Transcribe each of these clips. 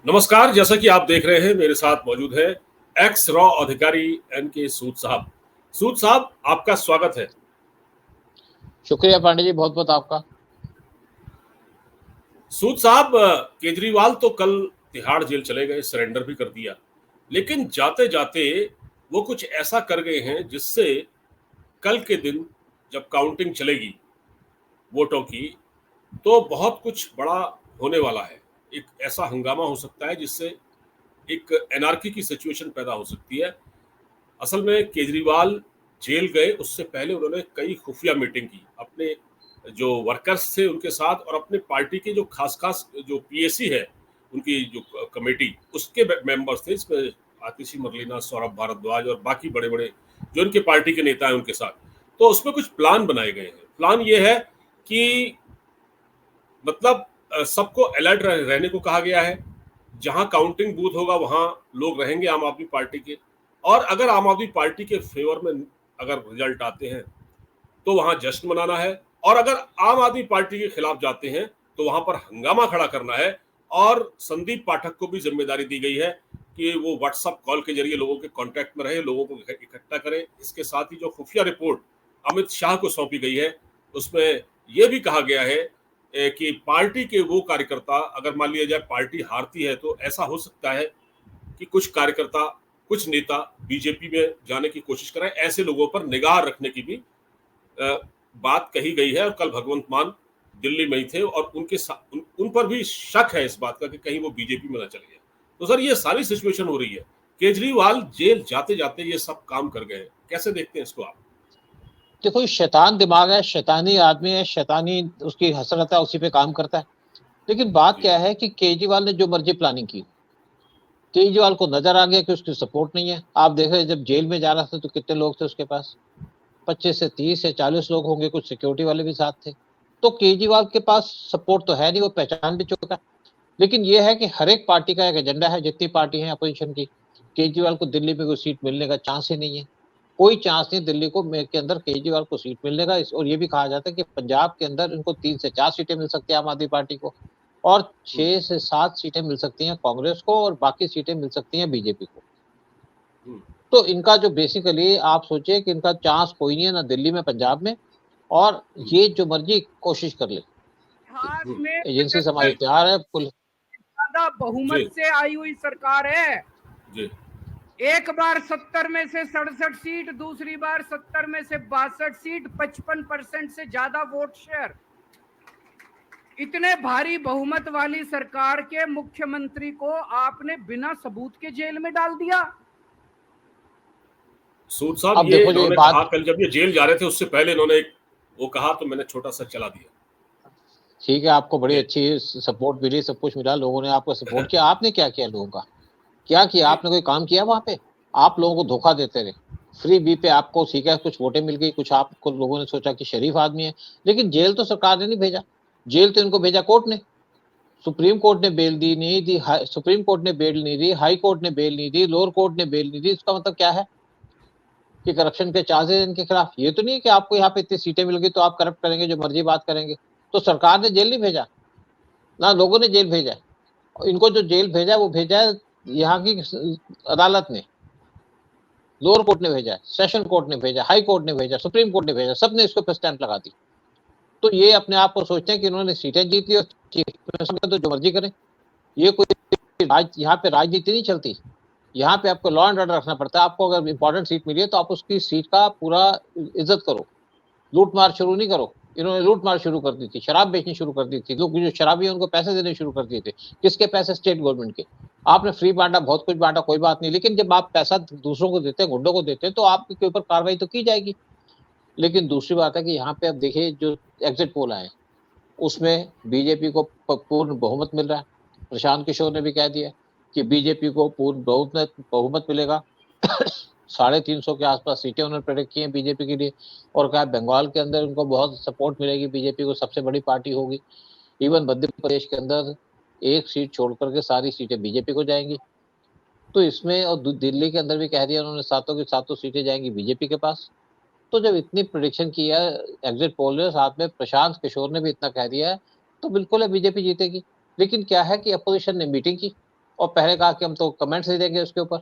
नमस्कार। जैसा कि आप देख रहे हैं, मेरे साथ मौजूद है एक्स रॉ अधिकारी एन के सूद साहब। सूद साहब, आपका स्वागत है। शुक्रिया पांडे जी, बहुत बहुत आपका। सूद साहब, केजरीवाल तो कल तिहाड़ जेल चले गए, सरेंडर भी कर दिया, लेकिन जाते जाते वो कुछ ऐसा कर गए हैं जिससे कल के दिन जब काउंटिंग चलेगी वोटों की, तो बहुत कुछ बड़ा होने वाला है। एक ऐसा हंगामा हो सकता है जिससे एक एनार्की की सिचुएशन पैदा हो सकती है। असल में केजरीवाल जेल गए उससे पहले उन्होंने कई खुफिया मीटिंग की अपने जो वर्कर्स थे उनके साथ, और अपने पार्टी के जो खास खास जो पीएसी है, उनकी जो कमेटी, उसके मेंबर्स थे। इसमें आतिशी मरलीना, सौरभ भारद्वाज और बाकी बड़े बड़े जो इनके पार्टी के नेता हैं उनके साथ। तो उसमें कुछ प्लान बनाए गए हैं। प्लान ये है कि मतलब सबको अलर्ट रहने को कहा गया है। जहां काउंटिंग बूथ होगा वहां लोग रहेंगे आम आदमी पार्टी के, और अगर आम आदमी पार्टी के फेवर में अगर रिजल्ट आते हैं तो वहां जश्न मनाना है, और अगर आम आदमी पार्टी के खिलाफ जाते हैं तो वहां पर हंगामा खड़ा करना है। और संदीप पाठक को भी जिम्मेदारी दी गई है कि वो व्हाट्सएप कॉल के जरिए लोगों के कांटेक्ट में रहे, लोगों को इकट्ठा करें। इसके साथ ही जो खुफिया रिपोर्ट अमित शाह को सौंपी गई है, उसमें यह भी कहा गया है कि पार्टी के वो कार्यकर्ता, अगर मान लिया जाए पार्टी हारती है तो ऐसा हो सकता है कि कुछ कार्यकर्ता, कुछ नेता बीजेपी में जाने की कोशिश करें। ऐसे लोगों पर निगाह रखने की भी बात कही गई है। और कल भगवंत मान दिल्ली में ही थे और उन पर भी शक है इस बात का कि कहीं वो बीजेपी में ना चले जाए। तो सर, ये सारी सिचुएशन हो रही है। केजरीवाल जेल जाते जाते ये सब काम कर गए हैं, कैसे देखते हैं इसको आप? देखो, शैतान दिमाग है, शैतानी आदमी है, शैतानी उसकी हसरत है, उसी पे काम करता है। लेकिन बात क्या है कि केजरीवाल ने जो मर्जी प्लानिंग की, केजरीवाल को नजर आ गया कि उसकी सपोर्ट नहीं है। आप देख रहे, जब जेल में जा रहा था तो कितने लोग थे उसके पास? 25 से 30 या 40 लोग होंगे, कुछ सिक्योरिटी वाले भी साथ थे। तो केजरीवाल के पास सपोर्ट तो है नहीं, वो पहचान भी चुका है। लेकिन ये है कि हर एक पार्टी का एक एजेंडा है, जितनी पार्टी है अपोजिशन की। केजरीवाल को दिल्ली में कोई सीट मिलने का चांस ही नहीं है, कोई चांस नहीं दिल्ली को के अंदर केजरीवाल को सीट मिलने का। और ये भी कहा जाता है कि पंजाब के अंदर इनको 3 से 4 सीटें मिल सकती है आम आदमी पार्टी को, और 6 से 7 सीटें मिल सकती हैं कांग्रेस को, और बाकी सीटें मिल सकती हैं बीजेपी को। तो इनका जो बेसिकली आप सोचिए कि इनका चांस कोई नहीं है ना दिल्ली में, पंजाब में। और ये जो मर्जी कोशिश कर ले, एजेंसी हमारी तैयार है। ज्यादा बहुमत से आई हुई सरकार है जी। एक बार 70 में से 67 सीट, दूसरी बार 70 में से 62 सीट, 55% से ज्यादा वोट शेयर। इतने भारी बहुमत वाली सरकार के मुख्यमंत्री को आपने बिना सबूत के जेल में डाल दिया। सूद साहब, ये इन्होंने कहा कल जब ये जेल जा रहे थे उससे पहले इन्होंने वो कहा तो मैंने छोटा सा चला दिया। ठीक है, आपको बड़ी अच्छी सपोर्ट मिली, सब कुछ मिला, लोगों ने आपको सपोर्ट किया। आपने क्या किया लोगों का? क्या किया आपने? कोई काम किया वहां पे? आप लोगों को धोखा देते रहे। फ्री बी पे आपको ठीक है कुछ वोटें मिल गई, कुछ आपको लोगों ने सोचा कि शरीफ आदमी है। लेकिन जेल तो सरकार ने नहीं भेजा, जेल तो इनको भेजा कोर्ट ने। सुप्रीम कोर्ट ने बेल दी नहीं दी, सुप्रीम कोर्ट ने बेल नहीं दी, हाई कोर्ट ने बेल नहीं दी, लोअर कोर्ट ने बेल नहीं दी। इसका मतलब क्या है कि करप्शन के चार्जेस इनके खिलाफ। ये तो नहीं कि आपको यहाँ पे इतनी सीटें मिल गई तो आप करप्ट करेंगे, जो मर्जी बात करेंगे। तो सरकार ने जेल नहीं भेजा, ना लोगों ने जेल भेजा। इनको जो जेल भेजा वो भेजा है यहाँ की अदालत ने, लोअर कोर्ट ने भेजा, सेशन कोर्ट ने भेजा, हाई कोर्ट ने भेजा, सुप्रीम कोर्ट ने भेजा, सबने इसको पे स्टैंप लगा दी। तो ये अपने आप को सोचते हैं कि इन्होंने सीटें जीत ली और तो जो मर्जी करें। ये कोई यहाँ पे राजनीति नहीं चलती। यहाँ पे आपको लॉ एंड ऑर्डर रखना पड़ता है। आपको अगर इंपॉर्टेंट सीट मिली है तो आप उसकी सीट का पूरा इज्जत करो, लूट मार शुरू नहीं करो। इन्होंने लूट मार शुरू कर दी थी, शराब बेचनी शुरू कर दी थी। लोग जो शराबी है उनको पैसे देने शुरू कर दिए थे। किसके पैसे? स्टेट गवर्नमेंट के। आपने फ्री बांटा, बहुत कुछ बांटा, कोई बात नहीं। लेकिन जब आप पैसा दूसरों को देते हैं, गुंडों को देते हैं, तो आपके ऊपर कार्रवाई तो की जाएगी। लेकिन दूसरी बात है कि यहाँ पे अब देखिए जो एग्जिट पोल आए उसमें बीजेपी को पूर्ण बहुमत मिल रहा है। प्रशांत किशोर ने भी कह दिया कि बीजेपी को पूर्ण बहुमत मिलेगा। 350 के आसपास सीटें उन्होंने प्रेडिक्ट की हैं बीजेपी के लिए। और कहा बंगाल के अंदर उनको बहुत सपोर्ट मिलेगी, बीजेपी को सबसे बड़ी पार्टी होगी। इवन मध्य प्रदेश के अंदर एक सीट छोड़ करके सारी सीटें बीजेपी को जाएंगी। तो इसमें, और दिल्ली के अंदर भी कह दिया उन्होंने, सातों की सातों सीटें जाएंगी बीजेपी के पास। तो जब इतनी प्रेडिक्शन किया एग्जिट पोल में, साथ में प्रशांत किशोर ने भी इतना कह दिया है, तो बिल्कुल है बीजेपी जीतेगी। लेकिन क्या है कि अपोजिशन ने मीटिंग की, और पहले कहा कि हम तो कमेंट्स नहीं देंगे उसके ऊपर,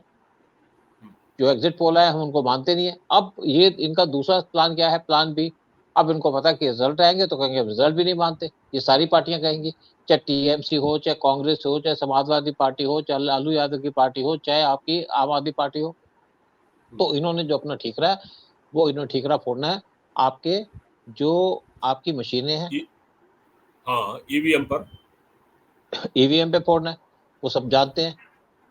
जो एग्जिट पोल है हम उनको मानते नहीं है। अब ये इनका दूसरा प्लान क्या है, प्लान बी। अब इनको पता कि रिजल्ट आएंगे तो कहेंगे रिजल्ट भी नहीं मानते, ये सारी पार्टियां कहेंगी, चाहे टीएमसी हो, चाहे कांग्रेस हो, चाहे समाजवादी पार्टी हो, चाहे लालू यादव की पार्टी हो, चाहे आपकी आम आदमी पार्टी हो। तो इन्होंने जो अपना ठीकरा है वो इन्होंने ठीकरा फोड़ना है आपके जो आपकी मशीनें हैं हाँ ईवीएम पर, ईवीएम पे फोड़ना है, वो सब जानते हैं।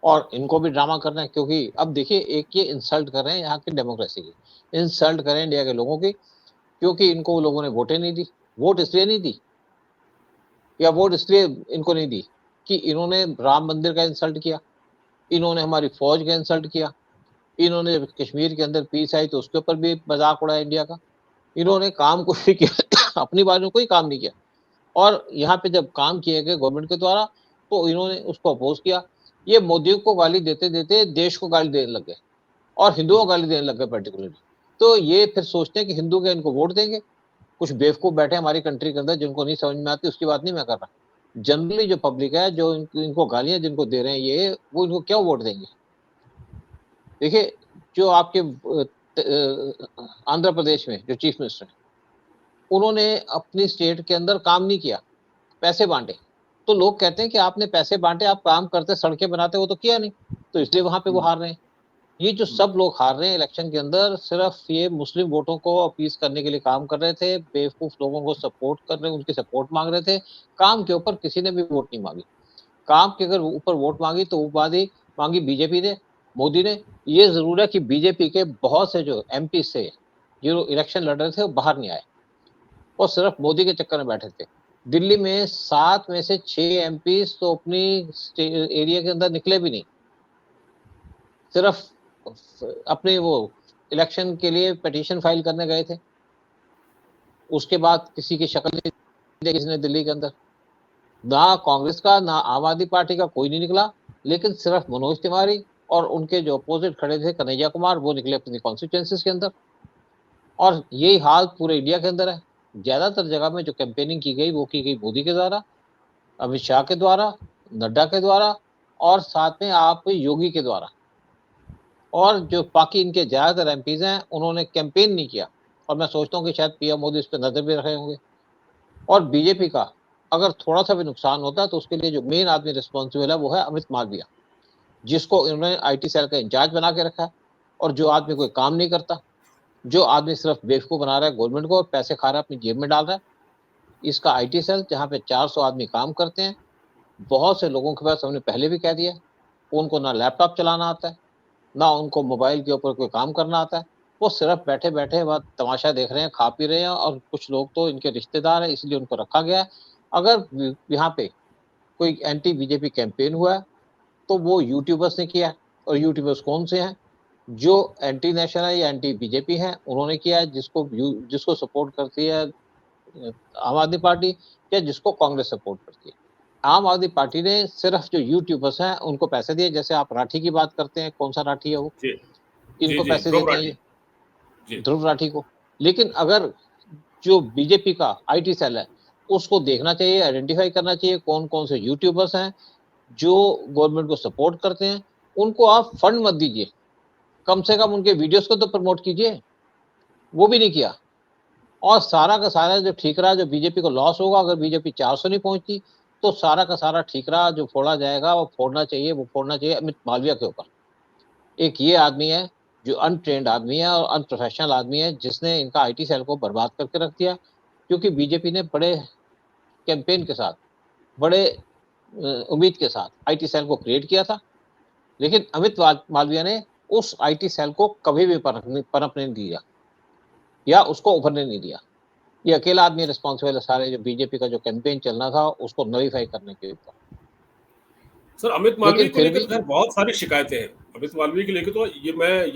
और इनको भी ड्रामा करना है, क्योंकि अब देखिए एक ये इंसल्ट कर रहे हैं यहाँ की डेमोक्रेसी की, इंसल्ट कर रहे हैं इंडिया के लोगों की, क्योंकि इनको लोगों ने वोटें नहीं दी। वोट इसलिए नहीं दी, या वोट इसलिए इनको नहीं दी कि इन्होंने राम मंदिर का इंसल्ट किया, इन्होंने हमारी फौज का इंसल्ट किया, इन्होंने कश्मीर के अंदर पीस आई तो उसके ऊपर भी मजाक उड़ाया इंडिया का, इन्होंने काम कुछ भी किया अपनी बात में कोई काम नहीं किया। और यहाँ पे जब काम किए गए गवर्नमेंट के द्वारा तो इन्होंने उसको अपोज किया। ये मोदी को गाली देते देते देश को गाली देने लग गए और हिंदुओं को गाली देने लग गए पर्टिकुलरली। तो ये फिर सोचते हैं कि हिंदू के इनको वोट देंगे। कुछ बेवकूफ बैठे हमारी कंट्री के अंदर जिनको नहीं समझ में आती, उसकी बात नहीं मैं कर रहा। जनरली जो पब्लिक है जो इनको गालियां जिनको दे रहे हैं ये, वो इनको क्यों वोट देंगे। देखिए जो आपके आंध्र प्रदेश में जो चीफ मिनिस्टर है, उन्होंने अपनी स्टेट के अंदर काम नहीं किया, पैसे बांटे। तो लोग कहते हैं कि आपने पैसे बांटे, आप काम करते, सड़कें बनाते, वो तो किया नहीं, तो इसलिए वहां पे वो हार रहे हैं। ये जो सब लोग हार रहे हैं इलेक्शन के अंदर, सिर्फ ये मुस्लिम वोटों को अपीस करने के लिए काम कर रहे थे, बेवकूफ लोगों को सपोर्ट कर रहे, उनकी सपोर्ट मांग रहे थे। काम के ऊपर किसी ने भी वोट नहीं मांगी। काम के अगर ऊपर वोट मांगी तो वो मांगी बीजेपी ने, मोदी ने। ये जरूर है कि बीजेपी के बहुत से जो एमपी से जो इलेक्शन लड़ रहे थे वो बाहर नहीं आए और सिर्फ मोदी के चक्कर में बैठे थे। दिल्ली में 7 में से 6 एमपी तो अपनी एरिया के अंदर निकले भी नहीं, सिर्फ अपने वो इलेक्शन के लिए पिटीशन फाइल करने गए थे। उसके बाद किसी की शक्ल नहीं देखी किसी ने दिल्ली के अंदर, ना कांग्रेस का ना आम आदमी पार्टी का कोई नहीं निकला, लेकिन सिर्फ मनोज तिवारी और उनके जो अपोजिट खड़े थे कन्हैया कुमार, वो निकले अपनी कॉन्स्टिट्यूएंसीज के अंदर। और यही हाल पूरे इंडिया के अंदर है। ज्यादातर जगह में जो कैंपेनिंग की गई वो की गई मोदी के द्वारा, अमित शाह के द्वारा, नड्डा के द्वारा और साथ में आप योगी के द्वारा। और जो बाकी इनके ज्यादातर एमपीज हैं उन्होंने कैंपेन नहीं किया, और मैं सोचता हूँ कि शायद पीएम मोदी उस पर नजर भी रखे होंगे। और बीजेपी का अगर थोड़ा सा भी नुकसान होता है तो उसके लिए जो मेन आदमी रिस्पॉन्सिबल है वो है अमित मालविया, जिसको इन्होंने आईटी सेल का इंचार्ज बना के रखा है। और जो आदमी कोई काम नहीं करता, जो आदमी सिर्फ बेवकूफ बना रहा है गवर्नमेंट को और पैसे खा रहा है अपनी जेब में डाल रहा है, इसका आईटी सेल जहाँ पे 400 आदमी काम करते हैं। बहुत से लोगों के पास, हमने पहले भी कह दिया, उनको ना लैपटॉप चलाना आता है, ना उनको मोबाइल के ऊपर कोई काम करना आता है। वो सिर्फ बैठे बैठे वह तमाशा देख रहे हैं, खा पी रहे हैं। और कुछ लोग तो इनके रिश्तेदार हैं इसलिए उनको रखा गया है। अगर यहाँ पे कोई एंटी बीजेपी कैंपेन हुआ है तो वो यूट्यूबर्स ने किया है। और यूट्यूबर्स कौन से हैं? जो एंटी नेशनल है या एंटी बीजेपी है उन्होंने किया है, जिसको सपोर्ट करती है आम आदमी पार्टी या जिसको कांग्रेस सपोर्ट करती है। आम आदमी पार्टी ने सिर्फ जो यूट्यूबर्स हैं उनको पैसे दिए। जैसे आप राठी की बात करते हैं, कौन सा राठी है वो, इनको पैसे देते हैं ध्रुव राठी को। लेकिन अगर जो बीजेपी का आईटी सेल है उसको देखना चाहिए, आइडेंटिफाई करना चाहिए कौन कौन से यूट्यूबर्स हैं जो गवर्नमेंट को सपोर्ट करते हैं। उनको आप फंड मत दीजिए, कम से कम उनके वीडियोस को तो प्रमोट कीजिए, वो भी नहीं किया। और सारा का सारा जो ठीकरा जो बीजेपी को लॉस होगा, अगर बीजेपी 400 नहीं पहुंचती तो सारा का सारा ठीकरा जो फोड़ा जाएगा वो फोड़ना चाहिए अमित मालविया के ऊपर। एक ये आदमी है जो अनट्रेंड आदमी है और अनप्रोफेशनल आदमी है, जिसने इनका आईटी सेल को बर्बाद करके रख दिया। क्योंकि बीजेपी ने बड़े कैंपेन के साथ, बड़े उम्मीद के साथ आईटी सेल को क्रिएट किया था, लेकिन अमित मालविया ने उस आईटी सेल को कभी भी पनपने नहीं दिया या उसको उभरने नहीं दिया। ये अकेला आदमी रिस्पॉन्सिबल है सारे जो बीजेपी का जो कैंपेन चलना था उसको नलीफाई करने के ऊपर। सर अमित मालवीय को लेकर तो बहुत सारी शिकायतें हैं। अमित मालवीय को लेकर तो ये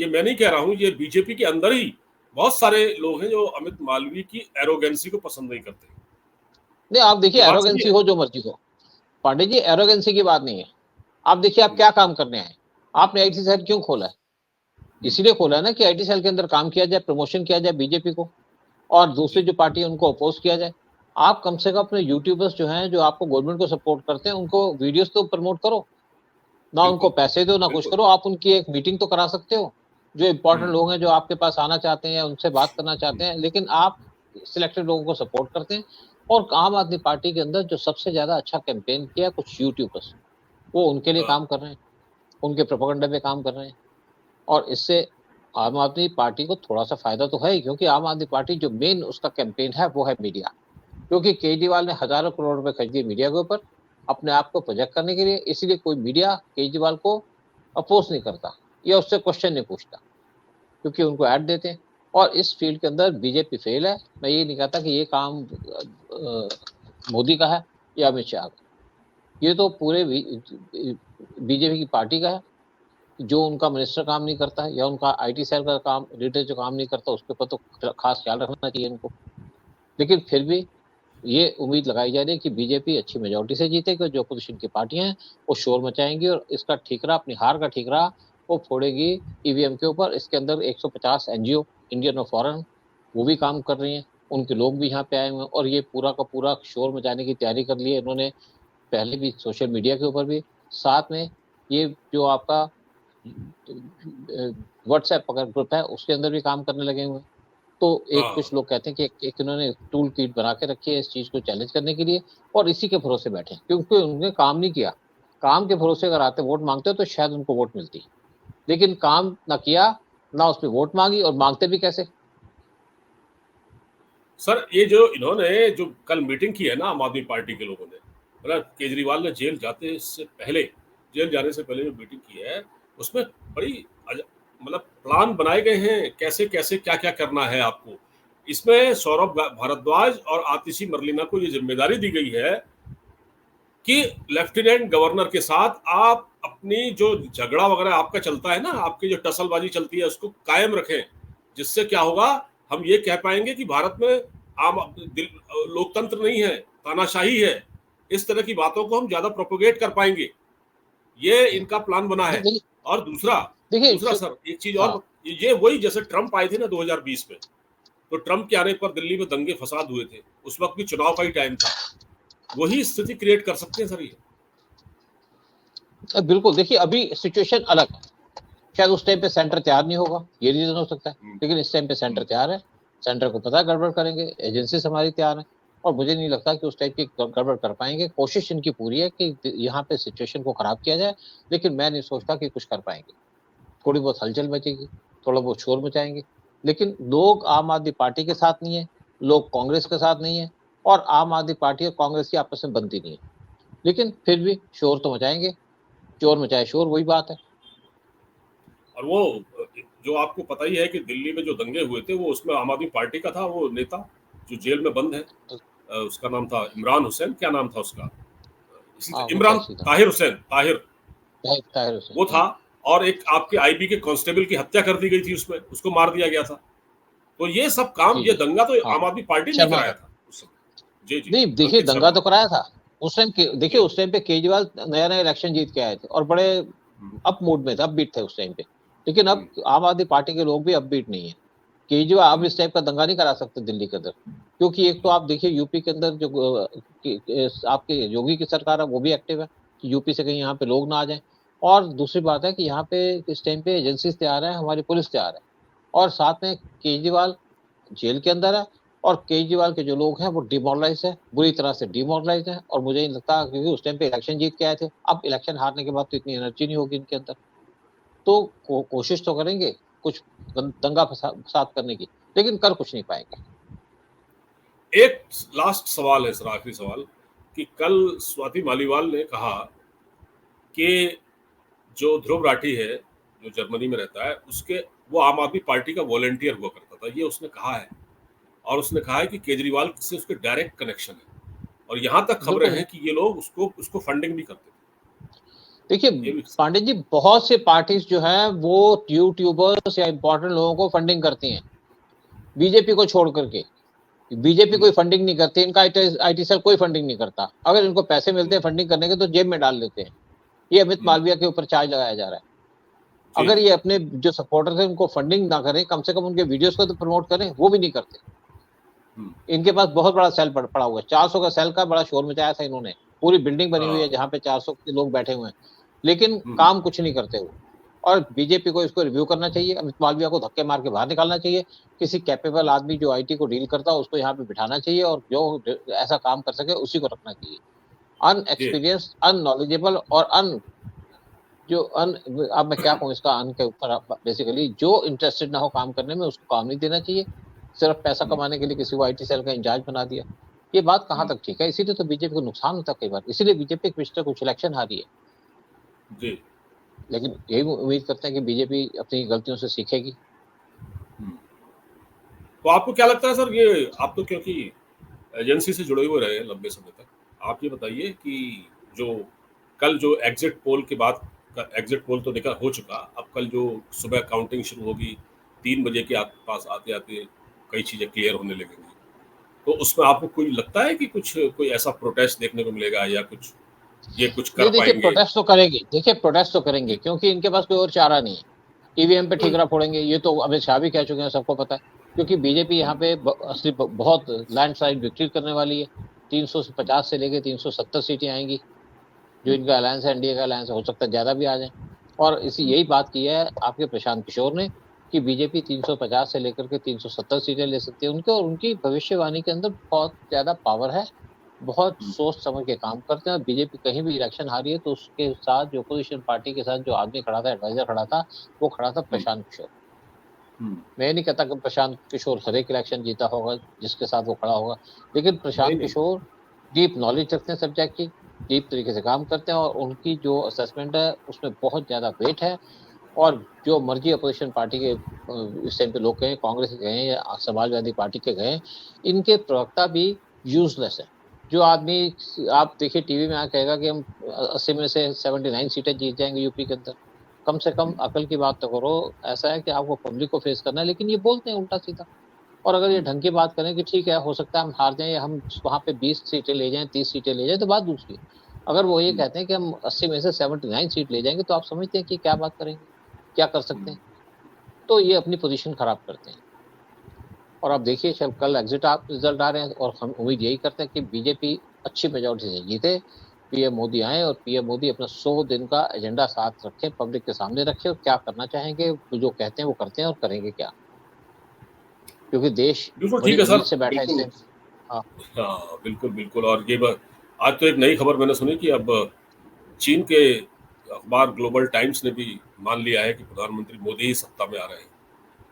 मैं नहीं कह रहा हूँ, ये बीजेपी के अंदर ही बहुत सारे लोग हैं जो अमित मालवीय की एरोगेंसी को पसंद नहीं करते। नहीं, आप देखिए एरोगेंसी हो जो मर्जी हो, पांडे जी एरोगेंसी की बात नहीं है। आप देखिए आप क्या काम करने आए। आपने आईटी सेल क्यों खोला है? इसीलिए खोला है ना कि आईटी सेल के अंदर काम किया जाए, प्रमोशन किया जाए बीजेपी को, और दूसरी जो पार्टी है उनको अपोज किया जाए। आप कम से कम अपने यूट्यूबर्स जो हैं जो आपको गवर्नमेंट को सपोर्ट करते हैं उनको वीडियोस तो प्रमोट करो। ना उनको बिल्कुल पैसे दो ना कुछ बिल्कुल करो, आप उनकी एक मीटिंग तो करा सकते हो। जो इम्पोर्टेंट लोग हैं जो आपके पास आना चाहते हैं या उनसे बात करना चाहते हैं, लेकिन आप सिलेक्टेड लोगों को सपोर्ट करते हैं। और आम आदमी पार्टी के अंदर जो सबसे ज्यादा अच्छा कैंपेन किया कुछ यूट्यूबर्स, वो उनके लिए हाँ काम कर रहे हैं, उनके प्रोपेगेंडा पे काम कर रहे हैं। और इससे आम आदमी पार्टी को थोड़ा सा फायदा तो है ही, क्योंकि आम आदमी पार्टी जो मेन उसका कैंपेन है वो है मीडिया। क्योंकि केजरीवाल ने हजारों करोड़ रुपए खर्च दिए मीडिया के ऊपर अपने आप को प्रोजेक्ट करने के लिए, इसीलिए कोई मीडिया केजरीवाल को अपोज नहीं करता या उससे क्वेश्चन नहीं पूछता, क्योंकि उनको ऐड देते हैं। और इस फील्ड के अंदर बीजेपी फेल है। मैं ये नहीं कहता कि ये काम मोदी का है या अमित शाह का, ये तो पूरे बीजेपी की पार्टी का है। जो उनका मिनिस्टर काम नहीं करता है या उनका आईटी सेल का काम लीडर जो काम नहीं करता, उसके ऊपर तो खास ख्याल रखना चाहिए उनको। लेकिन फिर भी ये उम्मीद लगाई जा रही है कि बीजेपी अच्छी मेजोरिटी से जीतेगी और जो अपोजिशन की पार्टियां हैं वो शोर मचाएंगी और इसका ठीकरा, अपनी हार का ठीकरा वो फोड़ेगी ईवीएम के ऊपर। इसके अंदर 150 एनजीओ इंडियन और फॉरेन वो भी काम कर रही हैं, उनके लोग भी यहाँ पे आए हुए हैं और ये पूरा का पूरा शोर मचाने की तैयारी कर ली है इन्होंने, पहले भी सोशल मीडिया के ऊपर भी, साथ में ये जो आपका व्हाट्सएप अगर ग्रुप है उसके अंदर भी काम करने लगे हुए हैं। तो एक हाँ कुछ लोग कहते हैं कि एक इन्होंने टूल किट बना के रखी है इस चीज को चैलेंज करने के लिए और इसी के भरोसे बैठे हैं, क्योंकि उन्होंने काम नहीं किया। काम के भरोसे अगर आते वोट मांगते तो शायद उनको वोट मिलती, लेकिन काम ना किया, ना उस पर वोट मांगी, और मांगते भी कैसे। सर, ये जो इन्होंने जो कल मीटिंग की है ना आम आदमी पार्टी के लोगों ने, मतलब केजरीवाल ने जेल जाने से पहले जो मीटिंग की है, उसमें बड़ी मतलब प्लान बनाए गए हैं, कैसे कैसे क्या क्या करना है आपको। इसमें सौरभ भारद्वाज और आतिशी मरलीना को ये जिम्मेदारी दी गई है कि लेफ्टिनेंट गवर्नर के साथ आप अपनी जो झगड़ा वगैरह आपका चलता है ना, आपकी जो टसलबाजी चलती है उसको कायम रखें, जिससे क्या होगा, हम ये कह पाएंगे कि भारत में लोकतंत्र नहीं है, तानाशाही है। इस तरह की बातों को हम ज्यादा प्रोपोगेट कर पाएंगे, ये इनका प्लान बना है। और दूसरा देखिए सर एक चीज हाँ, और, ये वही जैसे ट्रंप आए थे ना 2020 में, तो ट्रंप के आने पर दिल्ली में दंगे फसाद हुए थे, उस वक्त भी चुनाव का ही टाइम था, वही स्थिति क्रिएट कर सकते हैं सर ये। बिल्कुल। देखिए अभी सिचुएशन अलग है, शायद उस टाइम पे सेंटर तैयार नहीं होगा, ये रीजन हो सकता है, लेकिन इस टाइम पे सेंटर तैयार है। सेंटर को पता है गड़बड़ करेंगे, एजेंसीज हमारी तैयार है, और मुझे नहीं लगता कि उस टाइप की गड़बड़ कर पाएंगे। कोशिश इनकी पूरी है कि यहाँ पे सिचुएशन को खराब किया जाए, लेकिन मैं नहीं सोचता कि कुछ कर पाएंगे। थोड़ी बहुत हलचल मचेगी, थोड़ा बहुत शोर मचाएंगे, लेकिन लोग आम आदमी पार्टी के साथ नहीं है, लोग कांग्रेस के साथ नहीं है, और आम आदमी पार्टी और कांग्रेस की आपस में बनती नहीं है, लेकिन फिर भी शोर तो मचाएंगे। चोर मचाए शोर, वही बात है। और वो जो आपको पता ही है कि दिल्ली में जो दंगे हुए थे, वो उसमें आम आदमी पार्टी का था वो नेता जो जेल में बंद है, उसका नाम था इमरान हुसैन, क्या नाम था उसका, इमरान ताहिर वो था। और एक आपके आईबी के कांस्टेबल की हत्या कर दी गई थी, उसमें उसको मार दिया गया था। तो ये सब काम, ये दंगा तो आम आदमी पार्टी ने कराया था उस समय। जी जी, नहीं देखिए दंगा तो कराया था उस टाइम। देखिए उस टाइम पे केजरीवाल नया नया इलेक्शन जीत के आए थे और बड़े अप मूड में थे, अपबीट थे उस टाइम पे, लेकिन अब आम आदमी पार्टी के लोग भी अपबीट नहीं है। केजरीवाल अब इस टाइप का दंगा नहीं करा सकते दिल्ली के अंदर, क्योंकि एक तो आप देखिए यूपी के अंदर जो आपके योगी की सरकार है वो भी एक्टिव है कि यूपी से कहीं यहाँ पे लोग ना आ जाएं, और दूसरी बात है कि यहाँ पे इस टाइम पे एजेंसी तैयार है, हमारी पुलिस तैयार है, और साथ में केजरीवाल जेल के अंदर है, और केजरीवाल के जो लोग हैं वो डिमोरलाइज है, बुरी तरह से डिमोरलाइज है। और मुझे नहीं लगता, क्योंकि उस टाइम पे इलेक्शन जीत के आए थे, अब इलेक्शन हारने के बाद तो इतनी एनर्जी नहीं होगी इनके अंदर, तो कोशिश तो करेंगे कुछ दंगा फसाद करने की, लेकिन कर कुछ नहीं पाएंगे। एक लास्ट सवाल है सर, आखिरी सवाल, कि कल स्वाति मालीवाल ने कहा कि जो ध्रुव राठी है जो जर्मनी में रहता है, उसके वो आम आदमी पार्टी का वॉलंटियर हुआ करता था, ये उसने कहा है। और उसने कहा है कि केजरीवाल से उसके डायरेक्ट कनेक्शन है, और यहाँ तक खबरें हैं कि ये लोग उसको फंडिंग भी करते थे। देखिए पांडे जी, बहुत से पार्टीज जो है वो यूट्यूबर्स या इंपॉर्टेंट लोगों को फंडिंग करती हैं, बीजेपी को छोड़ करके। बीजेपी कोई फंडिंग नहीं करती, इनका आईटी सेल कोई फंडिंग नहीं करता। अगर इनको पैसे मिलते हैं फंडिंग करने के तो जेब में डाल लेते हैं। ये अमित मालविया के ऊपर चार्ज लगाया जा रहा है। अगर ये अपने जो सपोर्टर थे उनको फंडिंग ना करें, कम से कम उनके वीडियोस को तो प्रमोट करें, वो भी नहीं करते। इनके पास बहुत बड़ा सेल पड़ा हुआ है, 400 का सेल का बड़ा शोर मचाया था इन्होंने, पूरी बिल्डिंग बनी हुई है जहाँ पे 400 के लोग बैठे हुए हैं। लेकिन काम कुछ नहीं करते वो। और बीजेपी को इसको रिव्यू करना चाहिए, अमित मालविया को धक्के मार के बाहर निकालना चाहिए, किसी कैपेबल आदमी जो आईटी को डील करता है उसको यहाँ पे बिठाना चाहिए, और जो ऐसा काम कर सके उसी को रखना चाहिए। अनएक्सपीरियंस, अननॉलेजेबल और अब मैं क्या कहूँ इसका अन के ऊपर, बेसिकली जो इंटरेस्टेड ना हो काम करने में उसको काम नहीं देना चाहिए, सिर्फ पैसा कमाने के लिए किसी को आईटी सेल का इंचार्ज बना दिया। ये बात कहाँ तक ठीक है? इसीलिए तो बीजेपी को नुकसान होता है कई बार, इसीलिए बीजेपी पिछले कुछ इलेक्शन हारी है जी। लेकिन यही उम्मीद करते हैं कि बीजेपी अपनी गलतियों से सीखेगी। तो आपको क्या लगता है सर, ये आप तो क्योंकि एजेंसी से जुड़े हुए रहे हैं लंबे समय तक, आप ये बताइए कि जो कल जो एग्जिट पोल के बाद का एग्जिट पोल तो देखा हो चुका, अब कल जो सुबह काउंटिंग शुरू होगी 3 बजे के पास आते आते कई चीजें क्लियर होने लगेंगी, तो उसमें आपको कोई लगता है कि कोई ऐसा प्रोटेस्ट देखने को मिलेगा या कुछ ये कुछ कर देखिए पाएंगे? प्रोटेस्ट तो करेंगे क्योंकि इनके पास कोई और चारा नहीं है। ईवीएम पे ठीकरा फोड़ेंगे, ये तो अमित शाह भी कह चुके हैं, सबको पता है, क्योंकि बीजेपी यहाँ पे असली बहुत लैंडस्लाइड विक्ट्री करने वाली है। 350 से लेके 370 सीटें आएंगी, जो इनका अलायंस है, एनडीए का अलायंस, हो सकता है ज्यादा भी आ जाए। और यही बात की है आपके प्रशांत किशोर ने कि बीजेपी 350 से लेकर के 370 सीटें ले सकती है उनके, और उनकी भविष्यवाणी के अंदर बहुत ज्यादा पावर है, बहुत सोच समझ के काम करते हैं। बीजेपी कहीं भी इलेक्शन हारी है तो उसके साथ जो अपोजिशन पार्टी के साथ जो आदमी खड़ा था, एडवाइजर खड़ा था, वो खड़ा था प्रशांत किशोर। मैं नहीं कहता कि प्रशांत किशोर हर एक इलेक्शन जीता होगा जिसके साथ वो खड़ा होगा, लेकिन प्रशांत किशोर डीप नॉलेज रखते हैं सब्जेक्ट की, डीप तरीके से काम करते हैं, और उनकी जो असेसमेंट है उसमें बहुत ज्यादा वेट है। और जो मर्जी अपोजिशन पार्टी के इस टाइम पे लोग कहें, कांग्रेस के कहें या समाजवादी पार्टी के कहें, इनके प्रवक्ता भी यूजलेस है। जो आदमी आप देखिए टीवी में आ कहेगा कि हम 80 में से 79 सीटें जीत जाएंगे यूपी के अंदर, कम से कम अकल की बात तो करो। ऐसा है कि आपको पब्लिक को फेस करना है, लेकिन ये बोलते हैं उल्टा सीधा। और अगर ये ढंग की बात करें कि ठीक है हो सकता है हम हार जाएं या हम वहां पे 20 सीटें ले जाएं, 30 सीटें ले जाएं, तो बात दूसरी है। अगर वो ये कहते हैं कि हम 80 में से 79 सीट ले जाएंगे, तो आप समझते हैं कि क्या बात करेंगे, क्या कर सकते हैं। तो ये अपनी पोजीशन खराब करते हैं। और आप देखिए कल एग्जिट रिजल्ट आ रहे हैं, और हम उम्मीद यही करते हैं कि बीजेपी अच्छी मेजोरिटी से जीते, पीएम मोदी आए और पीएम मोदी अपना 100 दिन का एजेंडा साथ रखें, पब्लिक के सामने रखें, और क्या करना चाहेंगे, जो कहते हैं वो करते हैं और करेंगे क्या, क्योंकि देश बिल्कुल बड़ी ठीक है सर, उम्मीद से बैठा है। हाँ बिल्कुल बिल्कुल। और ये आज तो एक नई खबर मैंने सुनी कि अब चीन के अखबार ग्लोबल टाइम्स ने भी मान लिया है कि प्रधानमंत्री मोदी ही सत्ता में आ रहे हैं,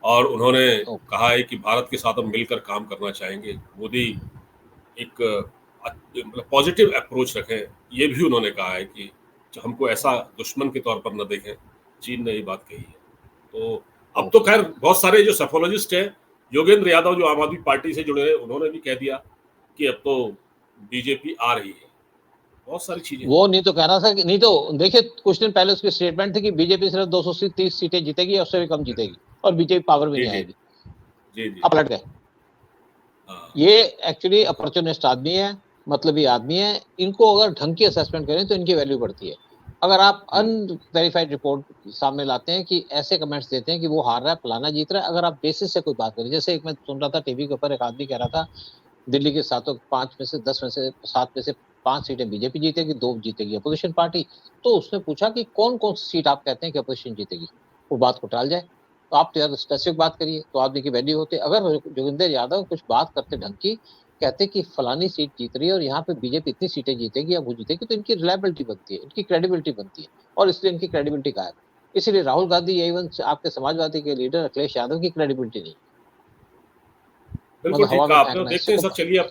और उन्होंने कहा है कि भारत के साथ हम मिलकर काम करना चाहेंगे। मोदी एक मतलब पॉजिटिव अप्रोच रखें, ये भी उन्होंने कहा है कि हमको ऐसा दुश्मन के तौर पर न देखें। चीन ने ये बात कही है। तो अब तो खैर बहुत सारे जो सेफोलॉजिस्ट हैं, योगेंद्र यादव जो आम आदमी पार्टी से जुड़े हैं, उन्होंने भी कह दिया कि अब तो बीजेपी आ रही है। बहुत सारी चीजें वो नहीं तो कह रहा था कि नहीं, तो देखिए कुछ दिन पहले उसकी स्टेटमेंट थी कि बीजेपी सिर्फ 230 सीटें जीतेगी, उससे भी कम जीतेगी, और बीजेपी पावर में नहीं आएगी। जी अब पलट गए। ये एक्चुअली अपॉर्चुनिस्ट आदमी है, मतलबी आदमी है। इनको अगर ढंग की असेसमेंट करें तो इनकी वैल्यू बढ़ती है। अगर आप अनवेरीफाइड रिपोर्ट सामने लाते हैं कि ऐसे कमेंट्स देते हैं कि वो हार रहा है, फलाना जीत रहा है, अगर आप बेसिस से कोई बात करें, जैसे एक मैं सुन रहा था टीवी के ऊपर, एक आदमी कह रहा था दिल्ली के 5 में से 10 में से 7 में से 5 सीटें बीजेपी जीतेगी, 2 जीतेगी अपोजिशन पार्टी। तो उसने पूछा कि कौन कौन सी सीट आप कहते हैं कि अपोजिशन जीतेगी, वो बात को टाल जाए, तो आप तो स्पेसिफिक बात करिए, तो आदमी की वैल्यू होती है। अगर जोगिंदर यादव कुछ बात करते ढंग की, कहते कि फलानी सीट जीत रही है और यहाँ पे बीजेपी इतनी सीटें जीतेगी या वो जीतेगी, तो इनकी रिलायबिलिटी बनती है, इनकी क्रेडिबिलिटी बनती है, और इसलिए इनकी क्रेडिबिलिटी गायब। इसीलिए राहुल गांधी या इवन आपके समाजवादी के लीडर अखिलेश यादव की क्रेडिबिलिटी नहीं। बिल्कुल ठीक कहा आपने। देखते हैं सर, चलिए अब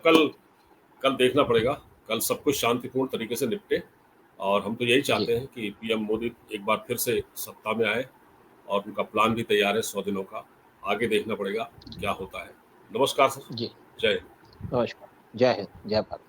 कल देखना पड़ेगा, कल सब कुछ शांतिपूर्ण तरीके से निपटे, और हम तो यही चाहते हैं कि पीएम मोदी एक बार फिर से सत्ता में आए, और उनका प्लान भी तैयार है 100 दिनों का। आगे देखना पड़ेगा क्या होता है। नमस्कार सर जी। जय हिंद। नमस्कार, जय हिंद, जय भारत।